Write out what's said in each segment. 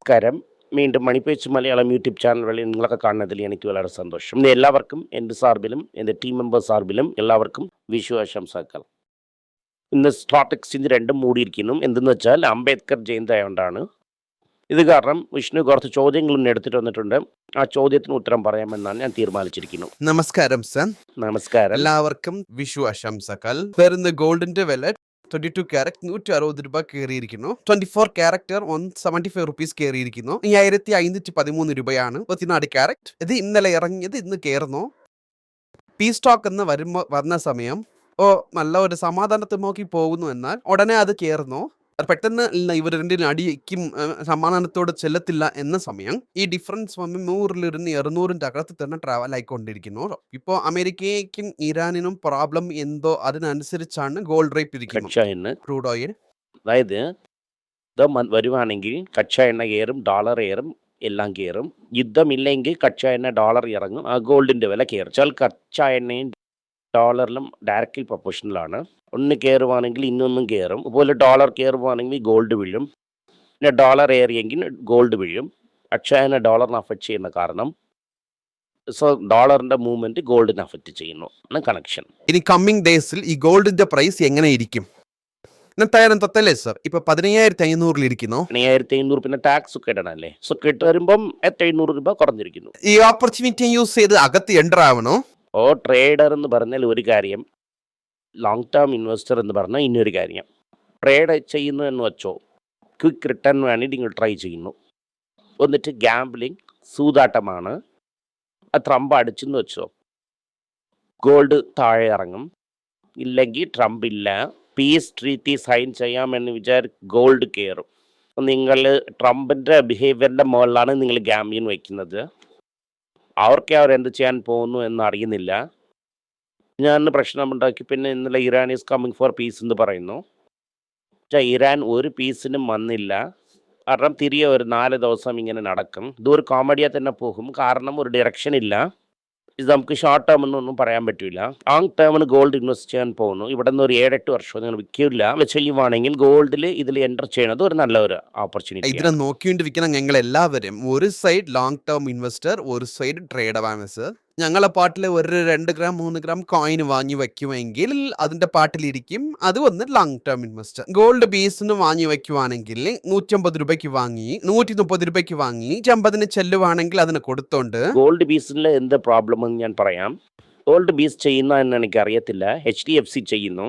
നമസ്കാരം. വീണ്ടും മണിപ്പേച്ച് Malayalam YouTube channel വഴി നിങ്ങളൊക്കെ കാണുന്നതിൽ എനിക്ക് വളരെ സന്തോഷം. ഇന്ന് എല്ലാവർക്കും എൻ്റെ സാർബിലും എൻ്റെ ടീം മെമ്പേഴ്സ് സാർബിലും എല്ലാവർക്കും വിഷു ആശംസകൾ. ഇന്ന് സ്റ്റോക്ക് എക്സ്ചേഞ്ച് രണ്ടും മൂടിയിരിക്കുന്നു. എന്തെന്ന് വെച്ചാൽ അംബേദ്കർ ജയന്തി ആയതുകൊണ്ടാണ്. ഇത് കാരണം വിഷ്ണു കുറച്ച് ചോദ്യങ്ങൾ എടുത്തിട്ട് വന്നിട്ടുണ്ട്. ആ ചോദ്യത്തിന് ഉത്തരം പറയാമെന്നാണ് ഞാൻ തീരുമാനിച്ചിരിക്കുന്നു. നമസ്കാരം സർ. നമസ്കാരം. എല്ലാവർക്കും വിഷു ആശംസകൾ. വരുന്ന ഗോൾഡിന്റെ വില 22 ക്യാരറ്റ് 160 രൂപ കയറിയിരിക്കുന്നു. 24 ക്യാരക്ടർ 175 റുപ്പീസ് കയറിയിരിക്കുന്നു. 5513 രൂപയാണ് 24 ക്യാരറ്റ്. ഇത് ഇന്നലെ ഇറങ്ങിയത് ഇന്ന് കയറുന്നു. പി സ്റ്റോക്ക് എന്ന് വന്ന സമയം നല്ല ഒരു സമാധാനത്തെ നോക്കി പോകുന്നു. എന്നാൽ ഉടനെ അത് കയറുന്നു. പെട്ടെന്ന് ഇവർ രണ്ടിനും അടിക്കും സമാധാനത്തോട് ചെല്ലത്തില്ല എന്ന സമയം ഈ ഡിഫറൻസ് 100 200 അകത്ത് തന്നെ ട്രാവൽ ആയിക്കൊണ്ടിരിക്കുന്നു. ഇപ്പോൾ അമേരിക്കയ്ക്കും ഇറാനിനും പ്രോബ്ലം എന്തോ അതിനനുസരിച്ചാണ് ഗോൾഡ് റേറ്റ് ഇരിക്കുന്നത്. ക്രൂഡ് ഓയിൽ അതായത് വരുവാണെങ്കിൽ കച്ച എണ്ണ കയറും, ഡോളർ കയറും, എല്ലാം കയറും. യുദ്ധമില്ലെങ്കിൽ കച്ച എണ്ണ ഡോളർ ഇറങ്ങും, ആ ഗോൾഡിൻ്റെ വില കയറും. കച്ച എണ്ണയും ഡോളറിലും ഡയറക്റ്റ്ലി പ്രൊപ്പോർഷണലാണ്. ഒന്ന് കയറുവാണെങ്കിൽ ഇന്നൊന്നും കയറും. അതുപോലെ ഡോളർ കയറുവാണെങ്കിൽ ഗോൾഡ് വീഴും. പിന്നെ ഡോളർ ഏറിയെങ്കിൽ ഗോൾഡ് വീഴും. അക്ഷയനെ ഡോളറിനെ അഫക്റ്റ് ചെയ്യുന്ന കാരണം ഡോളറിന്റെ മൂവ്മെന്റ് ഗോൾഡിനെ അഫക്റ്റ് ചെയ്യുന്നു കണക്ഷൻ. ഇനി കമ്മിങ് ഡേയ്സിൽ ഈ ഗോൾഡിന്റെ പ്രൈസ് എങ്ങനെ ഇരിക്കും തയ്യാറല്ലേ സർ? ഇപ്പൊ 15,500 ഇരിക്കുന്നു. 15,500 പിന്നെ ടാക്സ് ഒക്കെ ഇടണല്ലേ. സോ കിട്ട് വരുമ്പം 800 രൂപ കുറഞ്ഞിരിക്കുന്നു. ഈ ഓപ്പർച്യൂണിറ്റി യൂസ് ചെയ്ത് അകത്ത് എൻ്റർ ആവണോ? ട്രേഡർ എന്ന് പറഞ്ഞാൽ ഒരു കാര്യം, ലോങ് ടേം ഇൻവെസ്റ്റർ എന്ന് പറഞ്ഞാൽ ഇന്നൊരു കാര്യം. ട്രേഡ് ചെയ്യുന്നു എന്ന് വെച്ചോ, ക്വിക്ക് റിട്ടേൺ വേണ്ടി നിങ്ങൾ ട്രൈ ചെയ്യുന്നു. എന്നിട്ട് ഗാംബ്ലിംഗ് സൂതാട്ടമാണ്. ട്രംപ് അടിച്ചെന്ന് വെച്ചോ, ഗോൾഡ് താഴെ ഇറങ്ങും. ഇല്ലെങ്കിൽ ട്രംപ് ഇല്ല, പീസ് ട്രീറ്റി സൈൻ ചെയ്യാമെന്ന് ഗോൾഡ് കയറും. നിങ്ങൾ ട്രംപിൻ്റെ ബിഹേവിയറിൻ്റെ മുകളിലാണ് നിങ്ങൾ ഗാംബ്ലിംഗ് വയ്ക്കുന്നത്. അവർ എന്ത് ചെയ്യാൻ പോകുന്നു എന്ന് അറിയുന്നില്ല. ഞാൻ പ്രശ്നമുണ്ടാക്കി. പിന്നെ ഇന്നലെ Iran is coming for peace എന്ന് പറയുന്നു. ഇറാൻ ഒരു പീസിനും വന്നില്ല. കാരണം തിരികെ ഒരു 4 ദിവസം ഇങ്ങനെ നടക്കും. ഇതൊരു കോമഡിയായി തന്നെ പോകും. കാരണം ഒരു ഡയറക്ഷൻ ഇല്ല. ഇത് നമുക്ക് ഷോർട്ട് ടേം എന്നൊന്നും പറയാൻ പറ്റില്ല. ലോങ് ടേമിന് ഗോൾഡ് ഇൻവെസ്റ്റ് ചെയ്യാൻ പോകുന്നു. ഇവിടെ നിന്ന് ഒരു 7-8 വർഷം നിങ്ങൾ വിൽക്കില്ല. ചെയ്യുവാണെങ്കിൽ ഗോൾഡിൽ ഇതിൽ എൻ്റർ ചെയ്യുന്നത് ഒരു നല്ലൊരു ഓപ്പർച്യൂണിറ്റി. ഇതിനെ നോക്കിക്കൊണ്ടിരിക്കണം ഞങ്ങൾ എല്ലാവരും. ഒരു സൈഡ് ലോങ് ടേം ഇൻവെസ്റ്റർ, ഒരു സൈഡ് ട്രേഡർ ആണ് സർ. ഞങ്ങളെ പാട്ടിൽ ഒരു 2 ഗ്രാം 3 ഗ്രാം കോയിൻ വാങ്ങി വെക്കുമെങ്കിൽ അതിന്റെ പാട്ടിലിരിക്കും. അത് വന്ന് ലോങ് ടേം ഇൻവെസ്റ്റർ. ഗോൾഡ് ബേസിന് വാങ്ങി വെക്കുവാണെങ്കിൽ 150 രൂപയ്ക്ക് വാങ്ങി 130 രൂപയ്ക്ക് വാങ്ങി 50 ചെല്ലുവാണെങ്കിൽ അതിന് കൊടുത്തോണ്ട്. ഗോൾഡ് ബീസിൽ എന്ത് പ്രോബ്ലം എന്ന് ഞാൻ പറയാം. ഗോൾഡ് ബീസ് ചെയ്യുന്ന എന്ന് എനിക്ക് അറിയത്തില്ല. HDFC ചെയ്യുന്നു.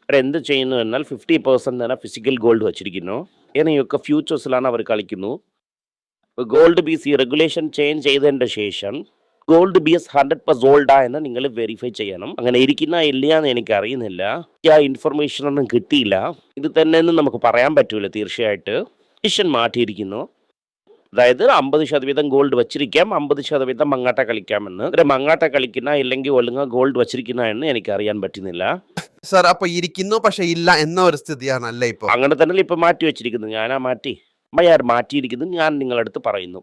എന്ത് ചെയ്യുന്നു എന്നാൽ 50% തന്നെ ഫിസിക്കൽ ഗോൾഡ് വച്ചിരിക്കുന്നു. എന്നൊക്കെ ഫ്യൂച്ചേഴ്സിലാണ് അവർ കളിക്കുന്നു. ഗോൾഡ് ബീസ് ഈ റെഗുലേഷൻ ചേഞ്ച് ചെയ്തതിൻ്റെ ശേഷം ഗോൾഡ് ബീസ് 100% ഗോൾഡാ എന്ന് നിങ്ങൾ വെരിഫൈ ചെയ്യണം. അങ്ങനെ ഇരിക്കുന്ന ഇല്ലയെന്ന് എനിക്ക് അറിയുന്നില്ല. ആ ഇൻഫർമേഷൻ ഒന്നും കിട്ടിയില്ല. ഇത് തന്നെ നമുക്ക് പറയാൻ പറ്റൂല. തീർച്ചയായിട്ട് ഡിസിഷൻ മാറ്റിയിരിക്കുന്നു. അതായത് 50% ഗോൾഡ് വച്ചിരിക്കാം, 50% മങ്ങാട്ട കളിക്കാമെന്ന്. മങ്ങാട്ട കളിക്കുന്ന ഇല്ലെങ്കിൽ ഒലുങ്ങ ഗോൾഡ് വച്ചിരിക്കുന്ന എന്ന് എനിക്ക് അറിയാൻ പറ്റുന്നില്ല സാർ. അപ്പൊ ഇരിക്കുന്നു പക്ഷെ ഇല്ല എന്ന ഒരു സ്ഥിതിയാണല്ലേ ഇപ്പൊ? അങ്ങനെ തന്നെ ഇപ്പൊ മാറ്റി വെച്ചിരിക്കുന്നു. ഞാനാ മാറ്റിയിരിക്കുന്നത് ഞാൻ നിങ്ങളടുത്ത് പറയുന്നു.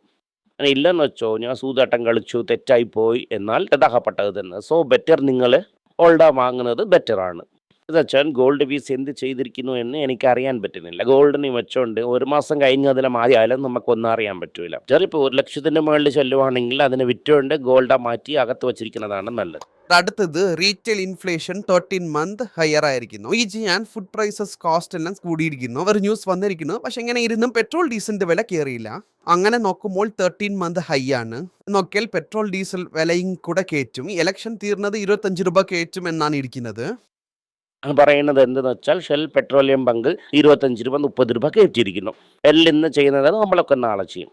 അങ്ങനെ ഇല്ലെന്ന് വെച്ചോ, ഞാൻ സൂതാട്ടം കളിച്ചു, തെറ്റായിപ്പോയി എന്നാൽ ഇതാകപ്പെട്ടത് തന്നെ. സോ ബെറ്റർ നിങ്ങൾ ഗോൾഡാ വാങ്ങുന്നത് ബെറ്ററാണ്. എന്ന് വെച്ചാൽ ഗോൾഡ് ബീസ് എന്ത് ചെയ്തിരിക്കുന്നു എന്ന് എനിക്ക് അറിയാൻ പറ്റുന്നില്ല. ഗോൾഡിന് വെച്ചോണ്ട് ഒരു മാസം കഴിഞ്ഞ് അതിനെ മാറിയാലും നമുക്കൊന്നും അറിയാൻ പറ്റൂല. ചെറിയപ്പോൾ 1 ലക്ഷത്തിന്റെ മുകളിൽ ചെല്ലുവാണെങ്കിൽ അതിനെ വിറ്റുകൊണ്ട് ഗോൾഡാ മാറ്റി അകത്ത് വെച്ചിരിക്കുന്നതാണ് നല്ലത്. അടുത്തത് റീറ്റെയിൽ ഇൻഫ്ലേഷൻ 13 മന്ത് ഹയർ ആയിരിക്കുന്നു. ഈ ചെയ്യാൻ ഫുഡ് പ്രൈസസ് കോസ്റ്റ് എല്ലാം കൂടിയിരിക്കുന്നു. ഒരു ന്യൂസ് വന്നിരിക്കുന്നു. പക്ഷെ ഇങ്ങനെ ഇരുന്നും പെട്രോൾ ഡീസലിന്റെ വില കയറിയില്ല. അങ്ങനെ നോക്കുമ്പോൾ 13 മന്ത് ഹൈ ആണ്. നോക്കിയാൽ പെട്രോൾ ഡീസൽ വിലയും കൂടെ കയറ്റും. ഇലക്ഷൻ തീർന്നത് 25 രൂപ കയറ്റും എന്നാണ് ഇരിക്കുന്നത്. പറയുന്നത് എന്തെന്ന് വെച്ചാൽ ഷെൽ പെട്രോളിയം ബങ്ക് 25 രൂപ 30 രൂപ കയറ്റിയിരിക്കുന്നു. ഇന്ന് ചെയ്യുന്നത് നമ്മളൊക്കെ നാളെ ചെയ്യും.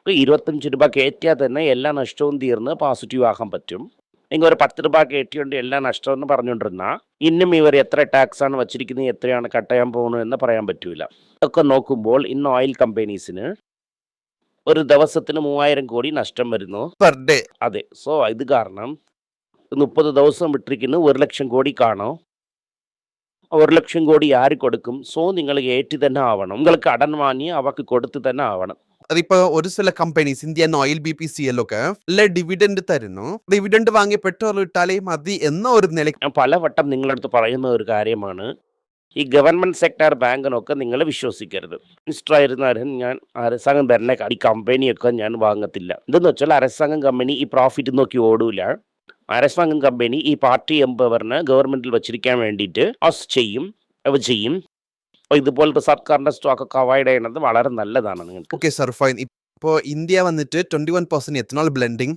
25 രൂപ കയറ്റിയാൽ തന്നെ എല്ലാ നഷ്ടവും തീർന്ന് പോസിറ്റീവ് ആകാൻ പറ്റും. നിങ്ങൾ ഒരു 10 രൂപ കയറ്റിയോണ്ട് എല്ലാ നഷ്ടമെന്ന് പറഞ്ഞുകൊണ്ടിരുന്നാൽ ഇന്നും ഇവർ എത്ര ടാക്സ് ആണ് വച്ചിരിക്കുന്നത്, എത്രയാണ് കട്ട് ചെയ്യാൻ പോകുന്നത് എന്ന് പറയാൻ പറ്റൂല. ഇതൊക്കെ നോക്കുമ്പോൾ ഇന്ന് ഓയിൽ കമ്പനീസിന് ഒരു ദിവസത്തിന് 3000 കോടി നഷ്ടം വരുന്നു പെർ ഡേ. അതെ. സോ ഇത് കാരണം 30 ദിവസം വിട്ടിരിക്കുന്നു. 1 ലക്ഷം കോടി കാണും. 1 ലക്ഷം കോടി ആര് കൊടുക്കും? സോ നിങ്ങൾ ഏറ്റി തന്നെ ആവണം. നിങ്ങൾ കടൻ വാങ്ങി അവർക്ക് കൊടുത്ത് തന്നെ ആവണം. അതിപ്പോ ഒരു ചില കമ്പനീസ്, ഇന്ത്യൻ ഓയിൽ, BPCL ഒക്കെ ഡിവിഡൻഡ് തരുന്നു. ഡിവിഡൻഡ് വാങ്ങി പെട്രോൾ ഇട്ടാലേ മതി എന്ന ഒരു നില. ഞാൻ പലവട്ടം നിങ്ങളടുത്ത് പറയുന്ന ഒരു കാര്യമാണ്, ഈ ഗവൺമെൻറ് സെക്ടർ ബാങ്കിനൊക്കെ നിങ്ങൾ വിശ്വസിക്കരുത്. മിനിസ്റ്റർ ആയിരുന്നാലും ഞാൻ അരസാംഗം തരുന്ന ഈ കമ്പനിയൊക്കെ ഞാൻ വാങ്ങത്തില്ല. എന്തെന്ന് വെച്ചാൽ അരസാംഗം കമ്പനി ഈ പ്രോഫിറ്റ് നോക്കി ഓടൂല. അരസാംഗം കമ്പനി ഈ പാർട്ടി എംപവറിന് ഗവൺമെൻറ്റിൽ വച്ചിരിക്കാൻ വേണ്ടിയിട്ട് ചെയ്യും. അപ്പോൾ ഇതുപോലത്തെ സർക്കാരിൻ്റെ സ്റ്റോക്കൊക്കെ അവോയ്ഡ് ചെയ്യുന്നത് വളരെ നല്ലതാണ് നിങ്ങൾക്ക്. Okay sir, fine. ഇപ്പോൾ ഇന്ത്യ വന്നിട്ട് 21% എത്തനോൾ ബ്ലെൻഡിങ്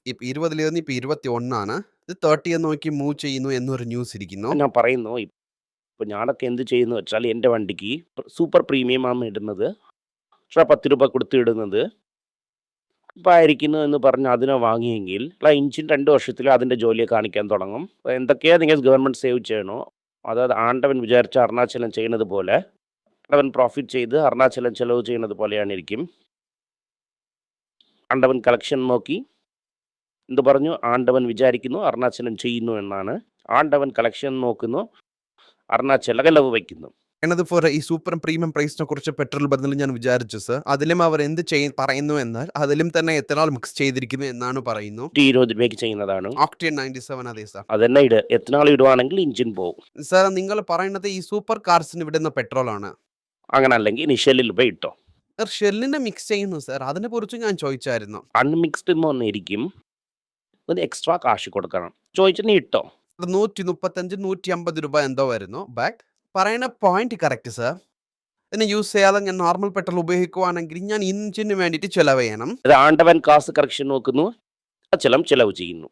ഇപ്പം 20 ഇപ്പം 21 ഇത് 30 നോക്കി മൂവ് ചെയ്യുന്നു എന്നൊരു ന്യൂസ് ഇരിക്കുന്നു. ഞാൻ പറയുന്നു, ഇപ്പോൾ ഞാനൊക്കെ എന്ത് ചെയ്യുന്നു വെച്ചാൽ എൻ്റെ വണ്ടിക്ക് സൂപ്പർ പ്രീമിയമാണ് ഇടുന്നത്. പക്ഷേ 10 രൂപ കൊടുത്ത് ഇടുന്നത് ഇപ്പോൾ ആയിരിക്കുന്നു എന്ന് പറഞ്ഞ് അതിനെ വാങ്ങിയെങ്കിൽ ഇഞ്ചിൻ 2 വർഷത്തിൽ അതിൻ്റെ ജോലിയെ കാണിക്കാൻ തുടങ്ങും. എന്തൊക്കെയാണ് നിങ്ങൾ ഗവൺമെൻറ് സേവ് ചെയ്യണോ, അതായത് ആണ്ടവൻ വിചാരിച്ച അരുണാചലം ചെയ്യുന്നത് പോലെ ആണ്ടവൻ പ്രോഫിറ്റ് ചെയ്ത് അരുണാചലം ചെലവ് ചെയ്യുന്നത് പോലെയാണ് ഇരിക്കും. ആണ്ടവൻ കളക്ഷൻ നോക്കി എന്ത് പറഞ്ഞു, ആണ്ടവൻ വിചാരിക്കുന്നു അരുണാചലം ചെയ്യുന്നു എന്നാണ്. ആണ്ടവൻ കളക്ഷൻ നോക്കുന്നു, അരുണാചല ചെലവ് വയ്ക്കുന്നു. ഫോർ ഈ സൂപ്പർ പ്രീമിയം പ്രൈസിനെ കുറിച്ച് പെട്രോൾ ബദലിൽ ഞാൻ വിചാരിച്ചു സർ. അതിലും അവർ എന്ത് പറയുന്നു എന്നാൽ അതിലും തന്നെ എത്തനോൾ മിക്സ് ചെയ്തിരിക്കുന്നു എന്നാണ് പറയുന്നു. 20 രൂപയ്ക്ക് ചെയ്യുന്നതാണ്. ഓക്ടേൻ 97 അതെ സർ. അതന്നെ എത്തനോൾ ഇടുവാണെങ്കിൽ ഇഞ്ചിൻ പോകും. സർ നിങ്ങൾ പറയുന്നത് ഈ സൂപ്പർ കാർസിന് വിടുന്ന പെട്രോൾ ആണ്. അങ്ങനെ അല്ലെങ്കിൽ ഇനി ഷെല്ലിൽ പോയി ഇട്ടോ. ഷെല്ലിനെ മിക്സ് ചെയ്യുന്നു സർ, അതിനെ കുറിച്ച് ഞാൻ ചോദിച്ചായിരുന്നു. അൺമിക്സ്ഡ് ഒന്നിരിക്കും, അതിന് എക്സ്ട്രാ കാശ് കൊടുക്കണം. ചോദിച്ചു നീ ഇട്ടോ. 135 150 രൂപ എന്തോ വരുന്നു. ബാക്ക് പറയുന്ന പോയിന്റ് കറക്റ്റ് സർ. ഇതിനെ യൂസ് ചെയ്യാതെ ഞാൻ നോർമൽ പെട്രോൾ ഉപയോഗിക്കുവാണെങ്കിൽ ഞാൻ ഇഞ്ചിന് വേണ്ടിയിട്ട് ചെലവ് ചെയ്യണം. ഇത് ആണ്ടവൻ കാസ് കറക്ഷൻ നോക്കുന്നു, ചെലവ് ചെയ്യുന്നു.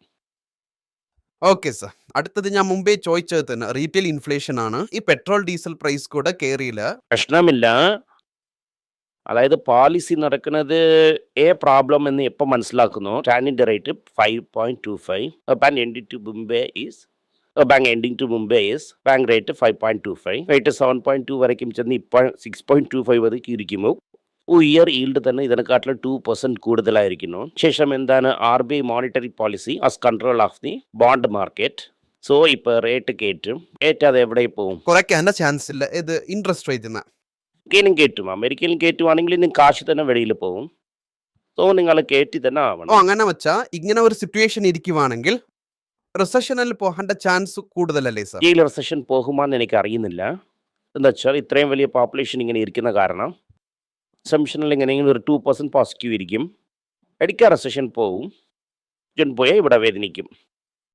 Okay sir. അടുത്തത് ഞാൻ മുമ്പേ ചോദിച്ചത് തന്നെ റീറ്റെയിൽ ഇൻഫ്ലേഷൻ ആണ്. ഈ പെട്രോൾ ഡീസൽ പ്രൈസ് കൂടെ കയറിയില്ല. പ്രശ്നമില്ല. അതായത് പോളിസി നടക്കുന്നത് പ്രോബ്ലം എന്ന് എപ്പോൾ മനസ്സിലാക്കുന്നു, ടാനിൻ്റെ rate 5.25, bank ending to Mumbai is bank rate 5.25, rate 7.2 വരയ്ക്കും ചെന്ന് ഇപ്പോൾ 6.25 വരയ്ക്ക് ഇരിക്കുമ്പോൾ ഇയർ ഈൽഡ് തന്നെ ഇതിനെക്കാട്ടിലും 2% കൂടുതലായിരിക്കുന്നു. ശേഷം എന്താണ് RBI monetary policy as control of the bond market. So ഇപ്പോൾ റേറ്റ് കയറ്റാതെ എവിടെ പോകും? കുറയ്ക്കാൻ്റെ ചാൻസ് ഇല്ല. ഇത് ഇൻട്രസ്റ്റ് റേറ്റ് കയറ്റും. അമേരിക്കയിലും കയറ്റുവാണെങ്കിൽ നിങ്ങൾക്ക് കാശ് തന്നെ വെളിയിൽ പോകും. സോ നിങ്ങൾ കയറ്റി തന്നെ ആവണം. അങ്ങനെ വെച്ചാൽ ഇങ്ങനെ ഒരു സിറ്റുവേഷൻ ഇരിക്കുവാണെങ്കിൽ റിസഷനിൽ പോകേണ്ട ചാൻസ് കൂടുതലല്ലേ സർ? ഈ റിസഷൻ പോകുമെന്ന് എനിക്ക് അറിയുന്നില്ല. എന്താ വെച്ചാൽ ഇത്രയും വലിയ പോപ്പുലേഷൻ ഇങ്ങനെ ഇരിക്കുന്ന കാരണം സംഷനിൽ എങ്ങനെയെങ്കിലും ഒരു 2% പോസിറ്റീവ് ഇരിക്കും. ഇടയ്ക്ക് റിസഷൻ പോകും. പോയാൽ ഇവിടെ വേദനിക്കും.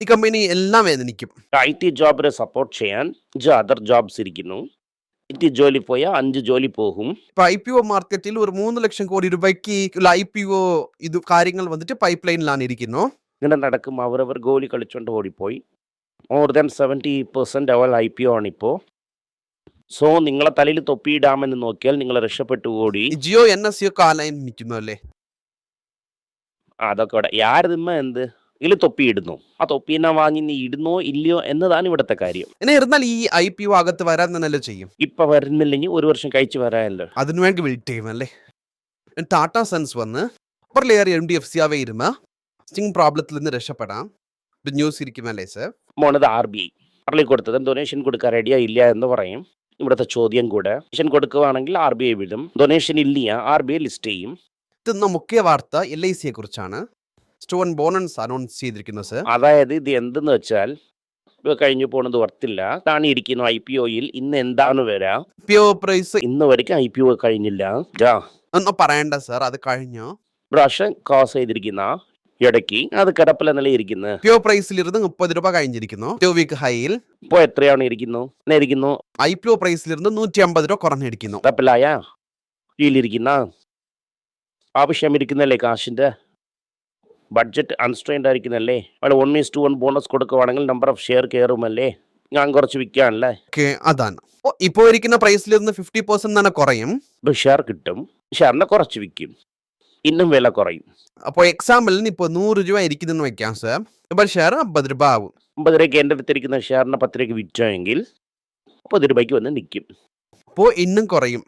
ഈ കമ്പനി എല്ലാം വേദനിക്കും. IT ജോബിനെ സപ്പോർട്ട് ചെയ്യാൻ അതർ ജോബ്സ് ഇരിക്കുന്നു. IT ജോലി പോയാൽ 5 ജോലി പോകും. ഇപ്പൊ IPO മാർക്കറ്റിൽ ഒരു 3 ലക്ഷം കോടി രൂപയ്ക്ക് IPO ഇത് കാര്യങ്ങൾ വന്നിട്ട് പൈപ്പ് ലൈനിലാണ് ഇരിക്കുന്നു. ഇങ്ങനെ നടക്കും. അവരവർ ഗോലി കളിച്ചുകൊണ്ട് ഓടിപ്പോയി. മോർ ദാൻ 70% അവൾ IPO ആണിപ്പോൾ. സോ നിങ്ങളെ തലയിൽ തൊപ്പിയിടാമെന്ന് നോക്കിയാൽ നിങ്ങൾ രക്ഷപ്പെട്ടു ഓടി. ജിയോ NSE ഒക്കെ ആലയം നിൽക്കുന്നു അല്ലേ? അതൊക്കെ ഇവിടെ യാരതിമ്മ എന്ത് ഇതിൽ തൊപ്പിയിടുന്നു. ആ തൊപ്പീനെ വാങ്ങി നീ ഇടുന്നോ ഇല്ലയോ എന്നതാണ് ഇവിടുത്തെ കാര്യം. എന്നാൽ ഈ IPO അകത്ത് വരാൻ തന്നെയല്ലോ ചെയ്യും. ഇപ്പൊ വരുന്നില്ലെങ്കിൽ 1 വർഷം കഴിച്ചു വരാമല്ലോ. അതിനുവേണ്ടി വെയിറ്റ് ചെയ്യുമല്ലേ? ടാറ്റ സൺസ് വന്ന് ലെയർ MDFCയാവേ ഇരുമ സ്റ്റിങ് പ്രോബ്ലത്തിൽ നിന്ന് രക്ഷപ്പെടാം ന്യൂസ് ഇരിക്കുമല്ലേ സർ? മോണത് RBI അറിയി കൊടുത്തത് ഡൊനേഷൻ കൊടുക്കാൻ റെഡിയാ ഇല്ല എന്ന് പറയും. ഇവിടുത്തെ ചോദ്യം കൂടെ ഡൊനേഷൻ കൊടുക്കുകയാണെങ്കിൽ RBI വിടും. ഡൊനേഷൻ ഇല്ല RBI ലിസ്റ്റ് ചെയ്യും. ഇന്ന് മുഖ്യ വാർത്ത LICയെ കുറിച്ചാണ്. സ്റ്റോൺ ബോണസ് അനൗൺസ് ചെയ്തിരിക്കുന്നത് സർ. അതായത് ഇത് എന്തെന്ന് വെച്ചാൽ കഴിഞ്ഞു പോണത് ഓർത്തില്ല. താണി ഇരിക്കുന്നു IPOയിൽ ഇന്ന് എന്താണ് വരാ IPO പ്രൈസ് ഇന്ന് വரைக்கும் IPO കഴിഞ്ഞില്ല. ഒന്നും പറയണ്ട സർ, അത് കഴിഞ്ഞു. പ്രാവശ്യം കോസ് ചെയ്തിരിക്കുന്ന ഇടയ്ക്ക് അത് കിടപ്പില നിലയിരിക്കുന്നു. IPO പ്രൈസിൽ ഇരുന്ന് 30 രൂപ കഴിഞ്ഞിരിക്കുന്നു. 2 വീക്ക് ഹൈയിൽ ഇപ്പോൾ എത്രയാണ് ഇരിക്കുന്നു? IPO പ്രൈസിൽ ഇരുന്ന് 150 രൂപ കുറഞ്ഞിരിക്കുന്നു. കിടപ്പിലായ കീഴിലിരിക്കുന്ന ആവശ്യം ഇരിക്കുന്നല്ലേ കാശിന്റെ ബഡ്ജറ്റ് അൺസ്ട്രെയിൻഡ് ആയിരിക്കുന്നല്ലേ. അവിടെ 1:1 ബോണസ് കൊടുക്കുവാണെങ്കിൽ നമ്പർ ഓഫ് ഷെയർ കയറുമല്ലേ. ഞാൻ കുറച്ച് വിൽക്കാനല്ലേ. അതാണ് ഇപ്പോ ഇരിക്കുന്ന പ്രൈസിൽ നിന്ന് 50% തന്നെ കുറയും. ഷെയർ കിട്ടും. ഷെയറിനെ കുറച്ച് വിൽക്കും. ഇന്നും വില കുറയും. അപ്പോൾ എക്സാമ്പിളിന് ഇപ്പോൾ 100 രൂപ ഇരിക്കുന്നെന്ന് വെക്കാം സർ. ഇപ്പോൾ ഷെയർ 50 രൂപ ആവും. 50 രൂപയ്ക്ക് എൻ്റെ അടുത്തിരിക്കുന്ന ഷെയറിനെ 10 രൂപയ്ക്ക് വിറ്റെങ്കിൽ 50 രൂപയ്ക്ക് വന്ന് നിൽക്കും. അപ്പോൾ ഇന്നും കുറയും.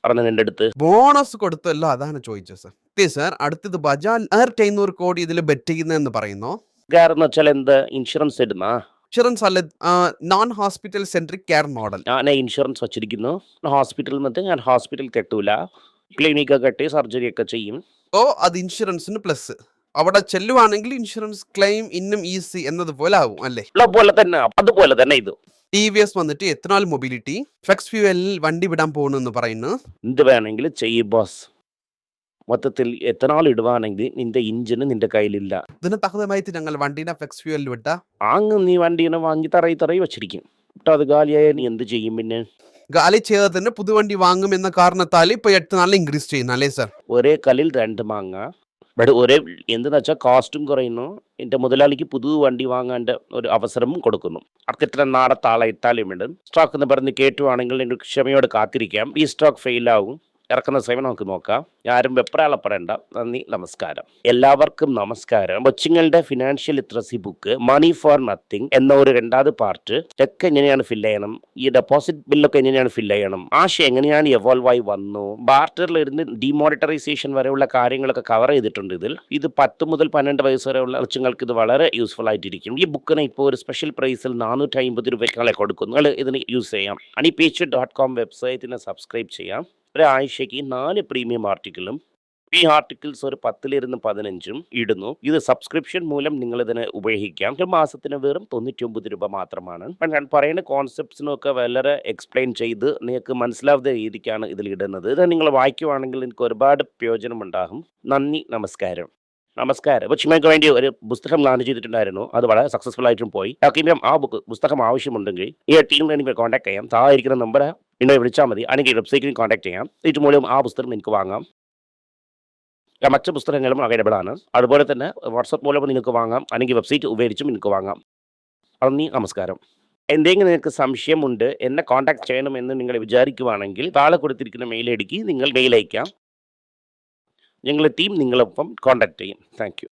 പറഞ്ഞത് എൻ്റെ അടുത്ത് ബോണസ് കൊടുത്തല്ലോ, അതാണ് ചോദിച്ചത് സർ. സർ അടുത്തത് ബജാജ് 500 കോടി ഇതിൽ ബെറ്റ് ചെയ്യുന്നതെന്ന് പറയുന്നു. കാരണം വെച്ചാൽ എന്ത് ഇൻഷുറൻസ് ഇടുന്ന ഇൻഷുറൻസ് അല്ല, non hospital centric care model. ഞാൻ ഇൻഷുറൻസ് വച്ചിരിക്കുന്നു. ഹോസ്പിറ്റലിൽ നിന്ന് ഞാൻ ഹോസ്പിറ്റൽ കെട്ടൂല, ക്ലിനിക്കൊക്കെ കെട്ടി സർജറി ഒക്കെ ചെയ്യും. അത് ഇൻഷുറൻസിന് പ്ലസ്. അവിടെ ചെല്ലുവാണെങ്കിൽ ഇൻഷുറൻസ് ക്ലെയിം ഇന്നും ഈസി എന്നതുപോലെ ആവും അല്ലേ? അതുപോലെ തന്നെ ഇത് TVS വന്നിട്ട് എത്തനോൾ മൊബിലിറ്റി ഫ്ലെക്സ് ഫ്യൂവലിൽ വണ്ടി വിടാൻ പോകുന്നു എന്ന് പറയുന്നു. എന്ത് വേണമെങ്കിലും ചെയ്യ് ബോസ്. മൊത്തത്തിൽ എത്തനോൾ ഇടുവാണെങ്കിൽ നിന്റെ ഇഞ്ചിന് നിന്റെ കയ്യിലില്ല. ഇതിന് തക്കതമായിട്ട് ഞങ്ങൾ വണ്ടീനെ ഫ്ലെക്സ് ഫ്യൂവലിൽ വിട്ടാ അങ്ങ് നീ വണ്ടീനെ വാങ്ങി തറയി വെച്ചിരിക്കും. എന്നിട്ട് അത് കാലിയായ നീ എന്ത് ചെയ്യും? പിന്നെ ഗാലി ചെയ്തതിന് പുതുവണ്ടി വാങ്ങും എന്ന കാരണത്താൽ ഇപ്പൊ 8 നാളിൽ ഇൻക്രീസ് ചെയ്യുന്നു അല്ലേ സാർ? ഒരേ കല്ലിൽ രണ്ട് മാങ്ങ. ബട്ട് ഒരേ എന്തെന്ന് വെച്ചാൽ കോസ്റ്റും കുറയുന്നു. എൻ്റെ മുതലാളിക്ക് പുതു വണ്ടി വാങ്ങാൻ ഒരു അവസരവും കൊടുക്കുന്നു. അർക്കിത്ര നാളെ താളെ ഇട്ടാലും വേണ്ട സ്റ്റോക്ക് എന്ന് പറഞ്ഞ് കേട്ടുവാണെങ്കിൽ എനിക്ക് ക്ഷമയോടെ കാത്തിരിക്കാം. ഈ സ്റ്റോക്ക് ഫെയിലാവും. ഇറക്കുന്ന സമയം നമുക്ക് നോക്കാം. ആരും വെപ്രാളപ്പെടേണ്ട. നന്ദി, നമസ്കാരം. എല്ലാവർക്കും നമസ്കാരം. കൊച്ചുങ്ങളുടെ financial literacy book money for nothing എന്ന ഒരു 2ാമത് പാർട്ട് ചെക്ക് എങ്ങനെയാണ് ഫില്ല് ചെയ്യണം, ഈ ഡെപ്പോസിറ്റ് ബില്ലൊക്കെ എങ്ങനെയാണ് ഫില്ല് ചെയ്യണം, ആശയം എങ്ങനെയാണ് എവോൾവ് ആയി വന്നു, ബാർട്ടറിൽ ഇരുന്ന് ഡിമോണിറ്ററൈസേഷൻ വരെയുള്ള കാര്യങ്ങളൊക്കെ കവർ ചെയ്തിട്ടുണ്ട് ഇതിൽ. ഇത് 10 മുതൽ 12 വയസ്സ് വരെയുള്ള കൊച്ചുങ്ങൾക്ക് ഇത് വളരെ യൂസ്ഫുൾ ആയിട്ടിരിക്കും. ഈ ബുക്കിന് ഇപ്പോൾ ഒരു സ്പെഷ്യൽ പ്രൈസിൽ 450 രൂപയ്ക്കാളെ കൊടുക്കുന്നു. നിങ്ങൾ ഇതിന് യൂസ് ചെയ്യാം. honeypage.com വെബ്സൈറ്റിനെ സബ്സ്ക്രൈബ് ചെയ്യാം. ഒരാഴ്ചയ്ക്ക് 4 പ്രീമിയം ആർട്ടിക്കിളും ഈ ആർട്ടിക്കിൾസ് ഒരു 10 15 ഇടുന്നു. ഇത് സബ്സ്ക്രിപ്ഷൻ മൂലം നിങ്ങൾ ഇതിനെ ഉപയോഗിക്കാം. ഒരു മാസത്തിന് വെറും 99 രൂപ മാത്രമാണ്. ഞാൻ പറയുന്ന കോൺസെപ്റ്റ്സിനൊക്കെ വളരെ എക്സ്പ്ലെയിൻ ചെയ്ത് നിങ്ങൾക്ക് മനസ്സിലാവുന്ന രീതിക്കാണ് ഇതിൽ ഇടുന്നത്. ഇത് നിങ്ങൾ വായിക്കുവാണെങ്കിൽ നിങ്ങൾക്ക് ഒരുപാട് പ്രയോജനം ഉണ്ടാകും. നന്ദി, നമസ്കാരം. നമസ്കാരം. കൊച്ചുമേക്ക് വേണ്ടി ഒരു പുസ്തകം പ്ലാൻ ചെയ്തിട്ടുണ്ടായിരുന്നു. അത് വളരെ സക്സസ്ഫുൾ ആയിട്ടും പോയി. ആർക്കെങ്കിലും ആ പുസ്തകം ആവശ്യമുണ്ടെങ്കിൽ ഈ ടീമിൽ എനിക്ക് കോൺടാക്ട് ചെയ്യാം. താഴെ ഇരിക്കുന്ന നമ്പർ എന്നെ വിളിച്ചാൽ മതി. അല്ലെങ്കിൽ വെബ്സൈറ്റിൽ കോൺടാക്ട് ചെയ്യാം. ഇത് മൂലം ആ പുസ്തകം എനിക്ക് വാങ്ങാം. മറ്റ് പുസ്തകങ്ങളും അവൈലബിൾ ആണ്. അതുപോലെ തന്നെ വാട്സപ്പ് മൂലം നിങ്ങൾക്ക് വാങ്ങാം. അല്ലെങ്കിൽ വെബ്സൈറ്റ് ഉപയോഗിച്ചും നിങ്ങൾക്ക് വാങ്ങാം. നന്ദി, നമസ്കാരം. എന്തെങ്കിലും നിങ്ങൾക്ക് സംശയമുണ്ട്, എന്നെ കോൺടാക്ട് ചെയ്യണമെന്ന് നിങ്ങൾ വിചാരിക്കുവാണെങ്കിൽ താഴെ കൊടുത്തിരിക്കുന്ന മെയിൽ ഐ ഡിക്ക് നിങ്ങൾ മെയിൽ അയക്കാം. ഞങ്ങളുടെ ടീം നിങ്ങളൊപ്പം കോൺടാക്ട് ചെയ്യും. Thank you.